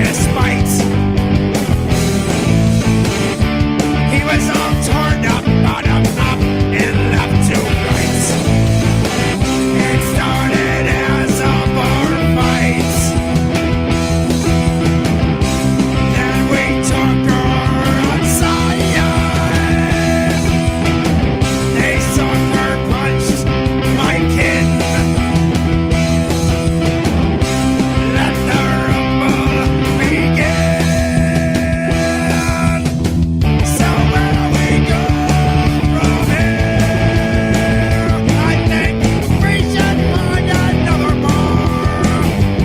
despite he was all torn up, bottom up, and left to right. It started as a bar fight. Then we took her outside. They sucker punched my kid. Let the rumble begin. So where we go from here? I think we should find another bar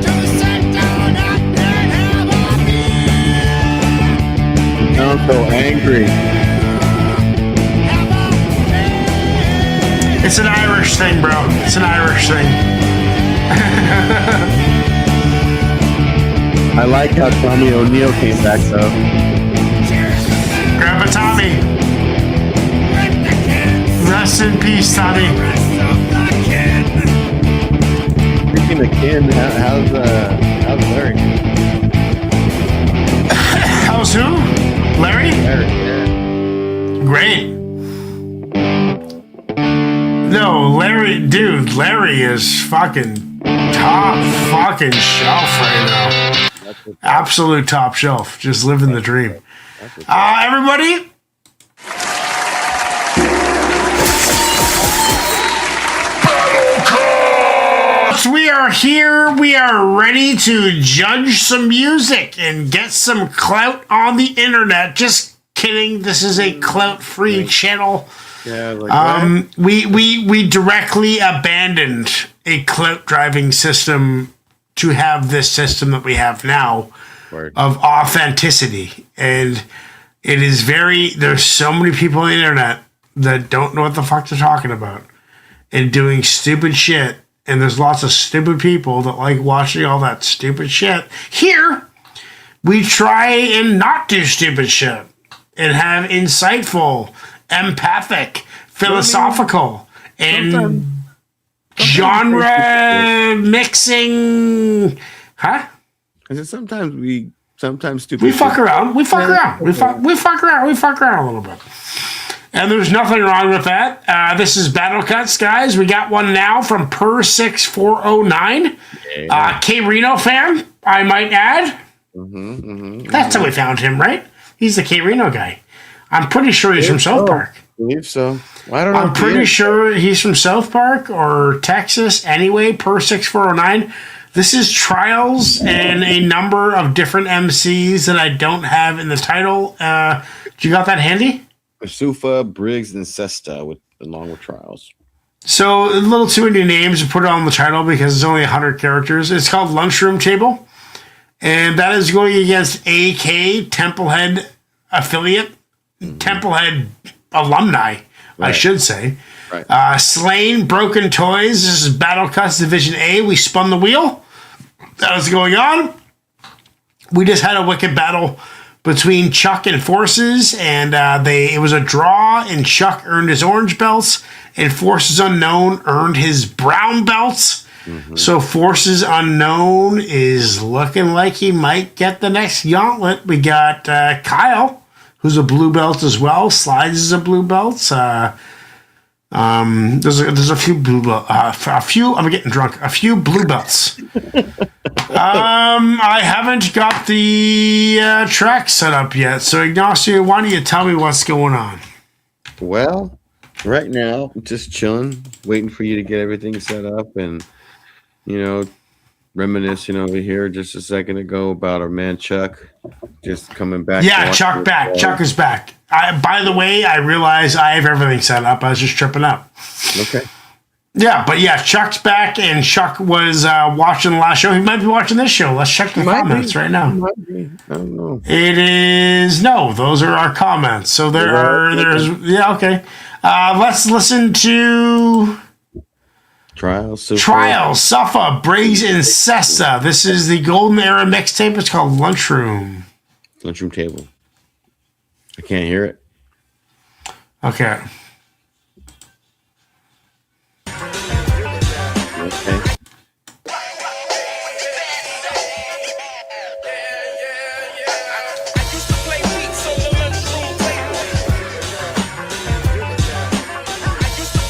to sit down at and have a beer. Sounds so angry. Have a beer. It's an Irish thing, bro. It's an Irish thing. I like how Tommy O'Neill came back though. Cheers to the Grandpa Tommy. with the kids. Rest in peace, Tommy. Rest of the kid. Speaking of Ken, how's Larry? How's who? Larry? Larry, yeah. Great. No, Larry, dude, Larry is fucking top fucking shelf right now. That's what's up. Absolute top shelf. Just living the dream. That's what's up. Everybody, we are here. We are ready to judge some music and get some clout on the internet. Just kidding. This is a clout-free channel. Yeah, like We directly abandoned a clout driving system to have this system that we have now Word. of authenticity. And it is there's so many people on the internet that don't know what the fuck they're talking about and doing stupid shit. And there's lots of stupid people that like watching all that stupid shit. Here, we try and not do stupid shit and have insightful, empathic, philosophical, and genre mixing. Huh? I said sometimes stupid. We fuck shit. around. We fuck around. We fuck around. We fuck around a little bit. And there's nothing wrong with that. This is Battle Cuts, guys. We got one now from Per6409. K Reno fan, I might add. That's how we found him, right? He's the K Reno guy. I'm pretty sure he's from South Park. I believe so. Well, I don't know. I'm if he pretty is. sure he's from South Park or Texas. Anyway, Per6409. This is Trials and a number of different MCs that I don't have in the title. You got that handy? Sufa, Briggs, and Sesta along with Trials. So a little too many names to put it on the title because it's only 100 characters. It's called Lunchroom Table. And that is going against AK, Templehead affiliate, Templehead alumni, I should say. Right. SLAINE, Broken Toys. This is Battle Cuts Division A. We spun the wheel. That was going on. We just had a wicked battle between Chuck and Forces, and it was a draw, and Chuck earned his orange belts, and Forces Unknown earned his brown belts. So Forces Unknown is looking like he might get the next gauntlet. We got Kyle, who's a blue belt as well. Slides is a blue belt. There's a few blue belts. I'm getting drunk. A few blue belts. I haven't got the track set up yet. So Ignacio, why don't you tell me what's going on? Well, right now, I'm just chilling, waiting for you to get everything set up and, reminiscing over here just a second ago about our man Chuck just coming back. Yeah, Chuck back. Chuck is back. By the way, I realize I have everything set up. I was just tripping up. Okay. Yeah, but yeah, Chuck's back, and Chuck was watching the last show. He might be watching this show. Let's check the comments right now. I don't know. It is those are our comments. So there's okay. Let's listen to Trials, Suffa, Briggs, and Sessa. This is the Golden Era mixtape. It's called Lunchroom Table. I can't hear it. Okay. Okay.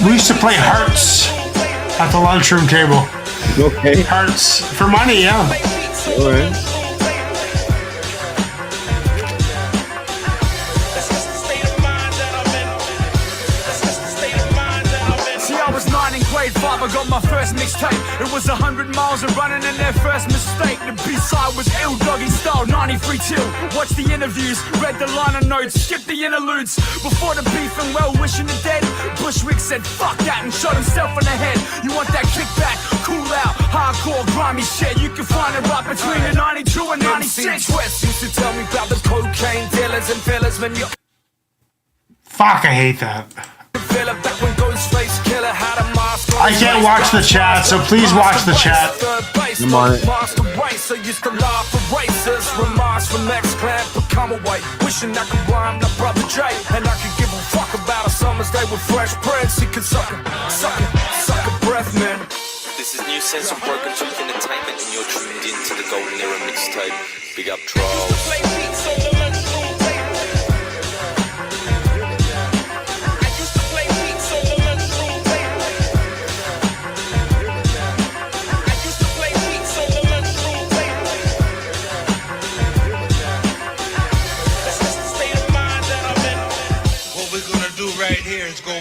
We used to play hearts at the lunchroom table. Okay. Hearts for money, yeah. All right. See, I was 9 in grade 5, I got my first mixtape. It was 100 miles of running and their first mistake. The B-side was Ill Doggy Style, 93 till. Watched the interviews, read the liner notes, skipped the interludes. Before the beef and well wishing the dead, Bushwick said fuck that and shot himself in the head. You want that kickback, cool out, hardcore, grimy shit. You can find it right between the 92 and 96. West used to tell me about the cocaine dealers and fillers when you Fuck, I hate that. feel it back when Ghostface Killer had a mask on. I can't watch the chat, so please watch the chat. I'm on it. Master Racer used to laugh for racers. Remarks from X-Clan become away. Wishing I could rhyme the brother Jay. And I could give a fuck about a summer's day with fresh prints. He could suck a breath, man. This is New Sense of Broken Truth Entertainment, and you're tuned in to the Golden Era mixtape. Big up, Troll.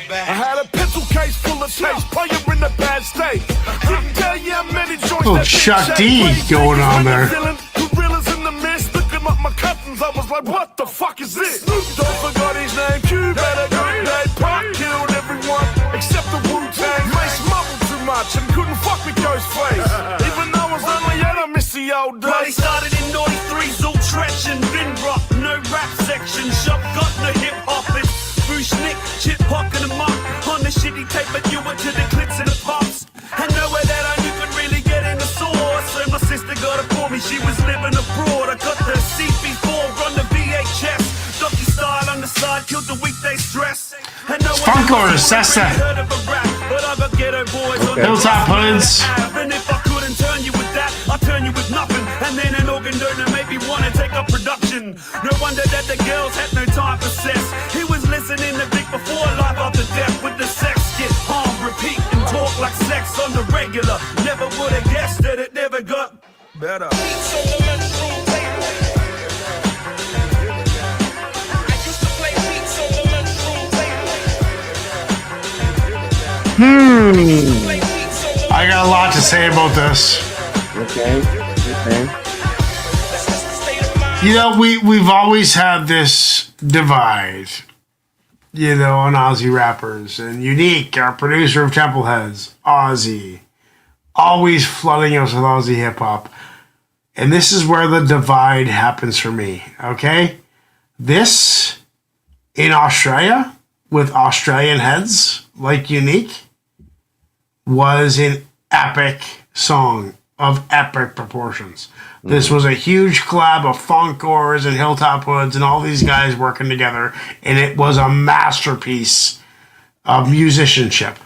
I had a pencil case full of tapes, player in a bad state. Couldn't tell you how many joints Oh, that Chuck bitch D shaped. going on there. Gorillas in the mist, looking up my cousins. I was like, what the fuck is this? Snoop Dogg forgot his name. Q better good day. Pac killed everyone except the Wu-Tang. Mace mumbled too much and couldn't fuck with Ghostface. Even though I was only 8, I miss the old days. Well, started in 93's all Tretch and Vin Rock. No rap section, shop got no hip-hop. It's Bruce Nick, Chip Hawk and a Mark. On the shitty tape, but you went to the clips and the pops. And nowhere that I knew could really get in the source. So my sister got it for me, she was living abroad. I got the CP4 on the VHS. Doggy style on the side, killed the weekday stress. And no Funk Orders, that's that. heard of a rap, but I got ghetto boys on the Hilltop Hoods. And if I couldn't turn you with that, I'd turn you with nothing. And then an organ donor made me want to take up production. No wonder that the girls had no time for sex. He was listening to Vic before life after death with the sex skit. Harm, repeat, and talk like sex on the regular. Never would have guessed that it never got better. I got a lot to say about this. Okay. You know, we've always had this divide, you know, on Aussie rappers. And Unique, our producer of Templeheads, Aussie, always flooding us with Aussie hip-hop. And this is where the divide happens for me, okay? This, in Australia, with Australian heads, like Unique, was an epic song of epic proportions. This was a huge collab of Funkors and Hilltop Hoods and all these guys working together, and it was a masterpiece of musicianship.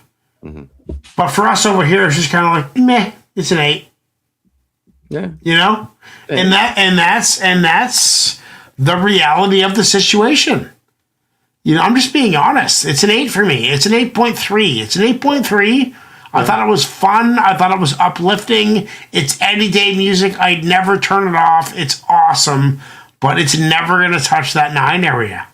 But for us over here, it's just kind of like, meh, it's an 8. Yeah. You know? And that's the reality of the situation. You know, I'm just being honest. It's an 8 for me. It's an 8.3. It's an 8.3. I thought it was fun. I thought it was uplifting. It's everyday music. I'd never turn it off. It's awesome, but it's never going to touch that 9 area.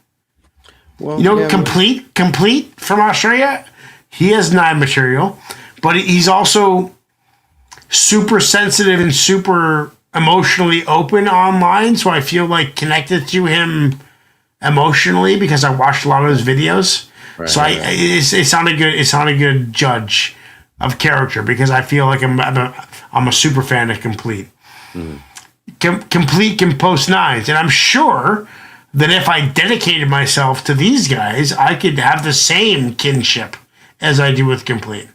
Well, You know, yeah, complete from Australia, he has 9 material, but he's also super sensitive and super emotionally open online. So I feel like connected to him emotionally because I watched a lot of his videos. Right, So it's not a good. It's not a good judge of character because I feel like I'm a super fan of Complete. Complete can post 9s, and I'm sure that if I dedicated myself to these guys, I could have the same kinship as I do with Complete,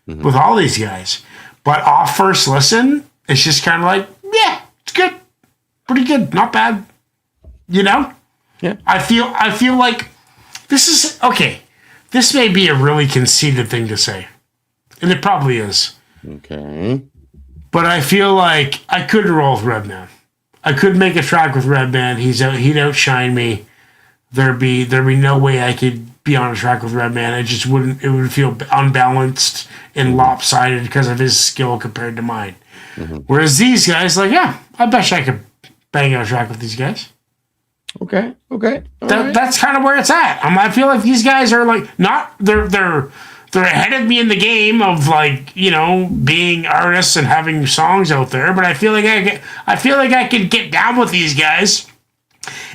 with all these guys. But off first listen, it's just kind of like, yeah, it's good, pretty good, not bad. You know? Yeah. I feel like this is okay. This may be a really conceited thing to say, and it probably is. Okay. But I feel like I could roll with Redman. I could make a track with Redman. He'd outshine me. There'd be no way I could be on a track with Redman. It just wouldn't. It would feel unbalanced and lopsided because of his skill compared to mine. Whereas these guys, like, yeah, I bet you I could bang out a track with these guys. Okay. All right. That's kind of where it's at. I feel like these guys are like not they're ahead of me in the game of like, you know, being artists and having songs out there. But I feel like I could get down with these guys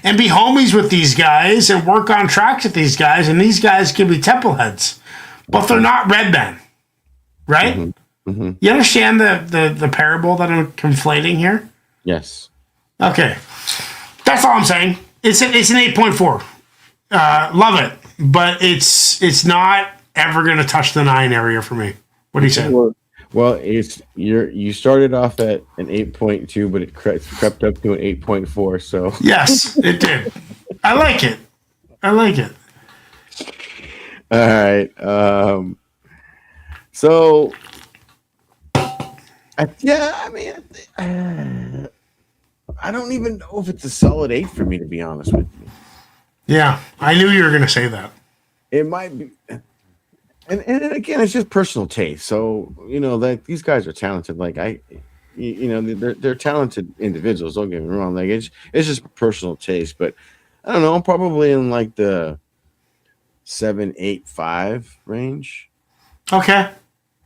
and be homies with these guys and work on tracks with these guys. And these guys can be temple heads, but they're not Redman, right? You understand the parable that I'm conflating here? Yes. Okay, that's all I'm saying. It's an 8.4. Love it, but it's not ever going to touch the 9 area for me. What do you say? Well, you started off at an 8.2, but it crept up to an 8.4. So Yes, it did. I like it. all right. So I don't even know if it's a solid 8 for me, to be honest with you. Yeah, I knew you were going to say that. It might be, and again, it's just personal taste. So you know that these guys are talented. Like they're talented individuals. Don't get me wrong. Like it's just personal taste. But I don't know. I'm probably in like the 7, 8, 5 range. Okay.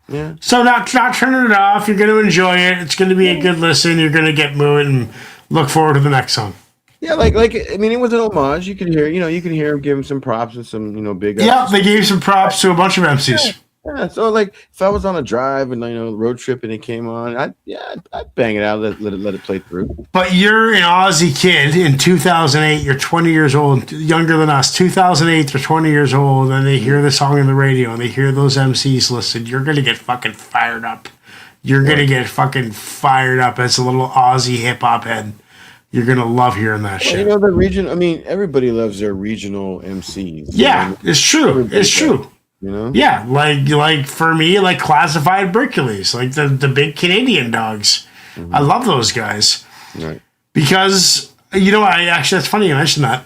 Yeah. So not turning it off. You're going to enjoy it. It's going to be a good listen. You're going to get moving and look forward to the next song. Yeah, like I mean, it was an homage. You could hear him give him some props and some big. Yeah, they gave some props to a bunch of MCs. Yeah, so like if I was on a drive and road trip and it came on, I'd bang it out, let it play through. But you're an Aussie kid in 2008. You're 20 years old, younger than us. 2008, they're 20 years old, and they hear the song on the radio and they hear those MCs listed. You're gonna get fucking fired up. You're gonna get fucking fired up as a little Aussie hip hop head. You're gonna love hearing that shit. You know the region. I mean, everybody loves their regional MCs. Yeah, it's true. It's true. You know. Yeah, like for me, like Classified Berkeley's, like the big Canadian dogs. I love those guys. Right. Because that's funny you mentioned that.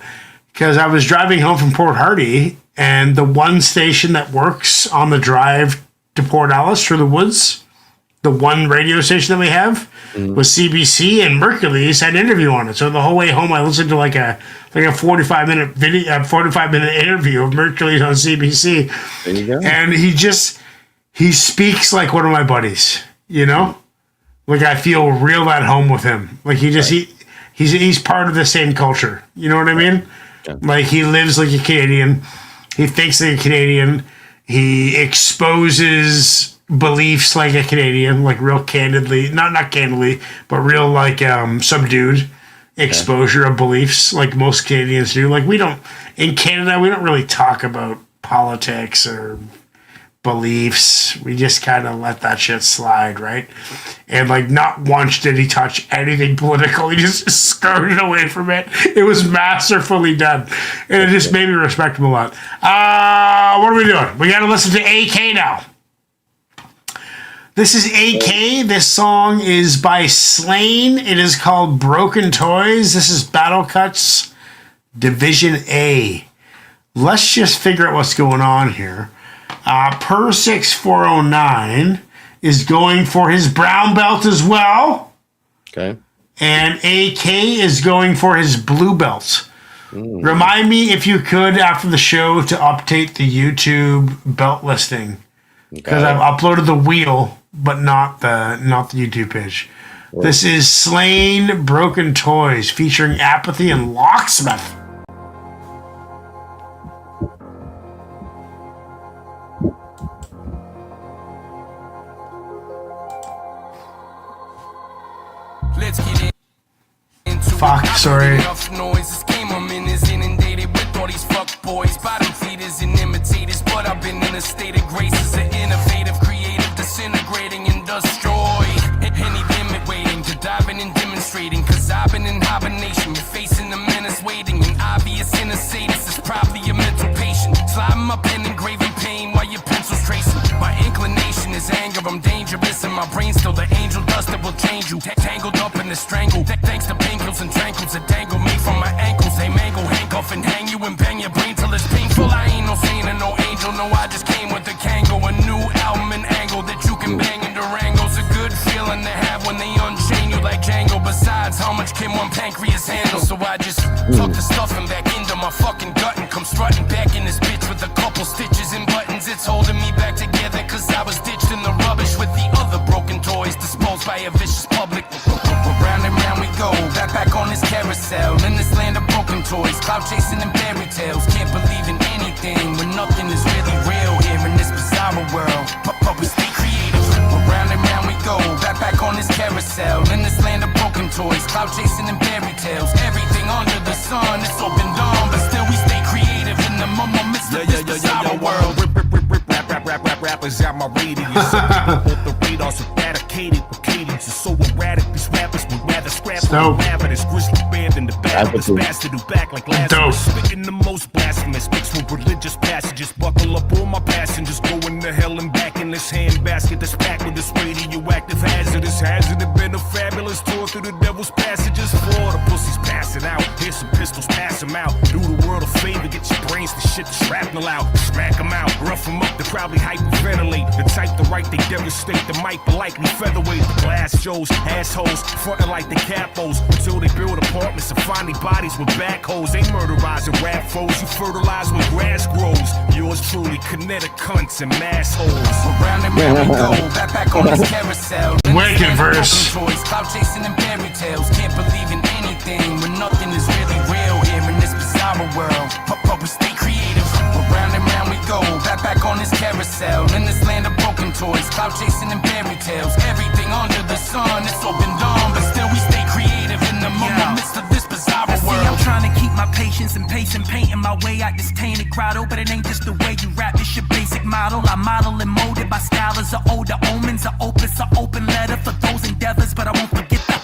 Because I was driving home from Port Hardy, and the one station that works on the drive to Port Alice through the woods, the one radio station that we have, was CBC, and Mercury's had an interview on it. So the whole way home, I listened to like a 45-minute video, 45-minute interview of Mercury's on CBC. There you go. And he speaks like one of my buddies. You know, like I feel real at home with him. Like he's part of the same culture. You know what I mean? Yeah. Like he lives like a Canadian. He thinks like a Canadian. He exposes beliefs like a Canadian, like real candidly, not candidly, but real like subdued exposure of beliefs like most Canadians do. Like in Canada, we don't really talk about politics or beliefs. We just kind of let that shit slide, right? And like not once did he touch anything political. He just skirted away from it. It was masterfully done. And it just made me respect him a lot. What are we doing? We got to listen to AK now. This is AK. This song is by SLAINE. It is called Broken Toys. This is Battle Cuts Division A. Let's just figure out what's going on here. Per6409 is going for his brown belt as well. Okay. And AK is going for his blue belt. Remind me, if you could, after the show, to update the YouTube belt listing. Because I've uploaded the wheel, but not the YouTube page. Right. This is SLAINE Broken Toys featuring Apathy and Locksmith. Let's get into Fuck, sorry. All these fuck boys, bottom feeders and imitators, but I've been in a state of grace as an innovative, creative, disintegrating and destroy. Any limit waiting to dive in and demonstrating, cause I've been in hibernation. You're facing a menace waiting, an obvious inner sadist is probably a mental patient. Sliding my pen engraving pain while your pencil's tracing. My inclination is anger, I'm dangerous, and my brain's still the angel dust that will change you. Tangled up in the strangle, thanks to painkillers and tranquils that dangle me from my ankles. They mangle, handcuff, and hang you and bang your brain till it's painful. I ain't no saint. know I just came with a Kango, a new album and angle that you can bang in Durango's a good feeling to have when they unchain you like Django. Besides, how much can one pancreas handle? So I just tuck the stuffing back into my fucking gut and come strutting back in this bitch with a couple stitches and buttons. It's holding me back together cause I was ditched in the rubbish with the other broken toys disposed by a vicious public. Round and round we go, back on this carousel, in this land of broken toys, cloud chasing and fairy tales. Can't believe in anything when nothing is really real here in this bizarre world. But we stay creative. Round and round we go, back on this carousel, in this land of broken toys, cloud chasing and fairy tales. Everything under the sun is open dumb, but still we stay creative in the midst of this bizarre world. Rappers out my radius. The radars are eradicated. The cadence is so erratic. These rappers would rather scrap on the this grizzly band in the back. This bastard who back like Lazarus. Spitting the most blasphemous. Mixed with religious passages. Buckle up all my passengers. Going to hell and back in this handbasket that's packed with this radioactive hazardous. Hasn't it been a fabulous tour through the devil's passages? For the pussies passing out. Here's some pistols, pass them out. Do the world a favor. Get your brains to shit the shrapnel out. Smack them out. Rough them up. They're probably hyperventilate. The type to write, they devastate. The mic, but likely featherweight. The glass shows, assholes, frontin' like the capos. Until they build apartments and find their bodies with backhoes. They murderizing rap foes. You fertilize when grass grows. Yours truly, kinetic cunts and mass holes. Around and round we go, back on this carousel. Wicked verse. Toys, cloud chasing and fairy tales. Can't believe in anything when nothing is really real here in this bizarre world. But we stay creative. Around and round we go, back on this carousel, in this land of broken toys, cloud chasing and fairy tales. Everything under the sun is open dumb, but still we stay creative in the midst of this bizarre world. See, I'm trying to keep my patience and pace and painting my way out this tainted grotto, but it ain't just the way you rap, it's your basic model. I model and molded by scholars of older omens, a opus, a open letter for those endeavors, but I won't forget the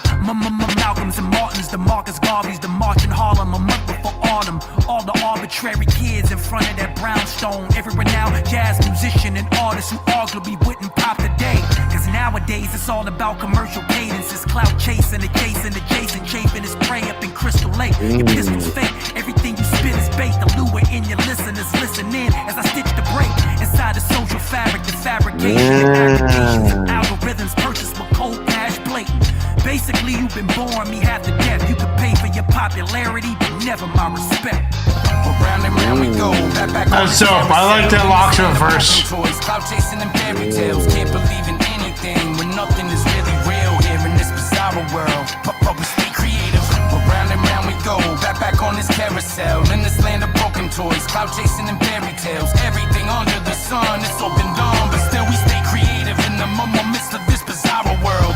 Malcolms and Martins, the Marcus Garveys, the March in Harlem, a month before autumn. All the arbitrary kids in front of that brownstone. Every renowned jazz musician and artist who arguably wouldn't pop today. Cause nowadays it's all about commercial cadences, clout chasing, adjacent, chafing his prey up in Crystal Lake. Your pistol's fake, everything you spit is bait. The lure in your listeners listen in as I stitch the break inside the social fabric, the fabrication and aggregations and algorithms purchased with cold cash blatant. Basically, you've been born me half to death. You could pay for your popularity, but never my respect. Round and round we go, back on That's dope. I like that Loxo verse. Toys, cloud chasing and fairy tales. Can't believe in anything when nothing is really real here in this bizarre world. But we stay creative. Round and round we go, back on this carousel, in this land of broken toys, cloud chasing and fairy tales. Everything under the sun is open dumb, but still we stay creative in the midst of this bizarre world.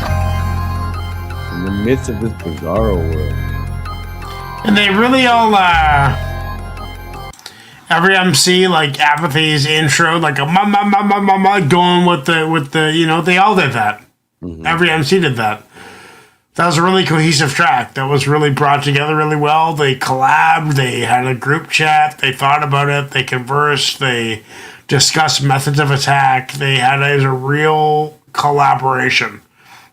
In the midst of this bizarre world. And they really all, every MC, like Apathy's intro, like a going with the, you know, they all did that. Every MC did that. That was a really cohesive track. That was really brought together really well. They collabed, they had a group chat, they thought about it, they conversed, they discussed methods of attack. They had it as a real collaboration.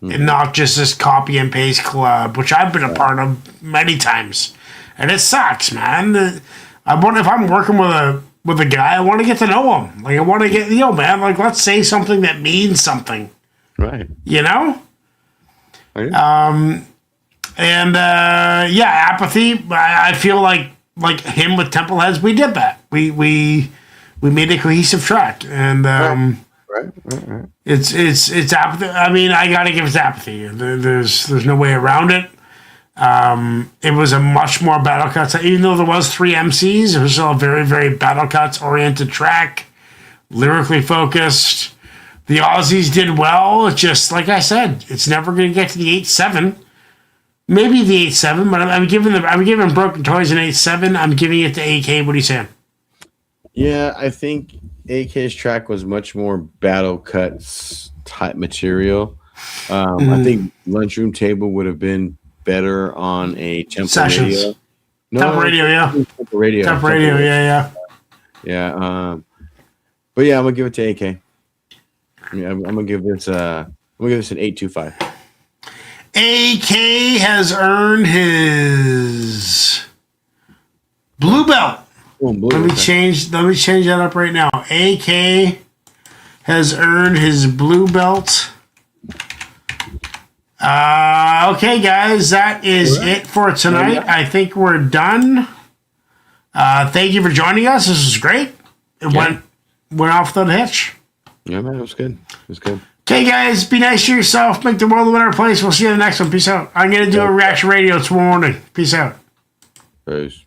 And not just this copy and paste collab, which I've been a part of many times, and it sucks, man. I want, if I'm working with a guy, I want to get to know him. Like I want to get, man. Like let's say something that means something, Right. you know. Yeah. Apathy. I feel like him with Temple Heads, we did that. We made a cohesive track, and Right. It's Apathy. I mean, I gotta give it Apathy. There's no way around it. It was a much more Battle Cuts. Even though there was 3 MCs, it was still a very, very Battle Cuts oriented track, lyrically focused. The Aussies did well. It's just like I said, it's never going to get to the 8-7. Maybe the 8-7, but I'm giving Broken Toys an 8-7. I'm giving it to AK. What are you saying? Yeah, I think AK's track was much more Battle Cuts type material. I think Lunchroom Table would have been better on a Temple Sessions. Radio. Temple Radio, yeah. Temple Radio. Temple Radio, yeah. Yeah. But yeah, I'm gonna give it to AK. I'm gonna give this an 8.25. AK has earned his blue belt Boom, blue. Let me Okay. change that up right now. AK has earned his blue belt. Okay, guys, that is it for tonight. I think we're done. Thank you for joining us. This was great. It went off without a hitch. Yeah, man, it was good. It was good. Okay, guys, be nice to yourself. Make the world a better place. We'll see you in the next one. Peace out. I'm going to do a reaction radio tomorrow morning. Peace out. Peace.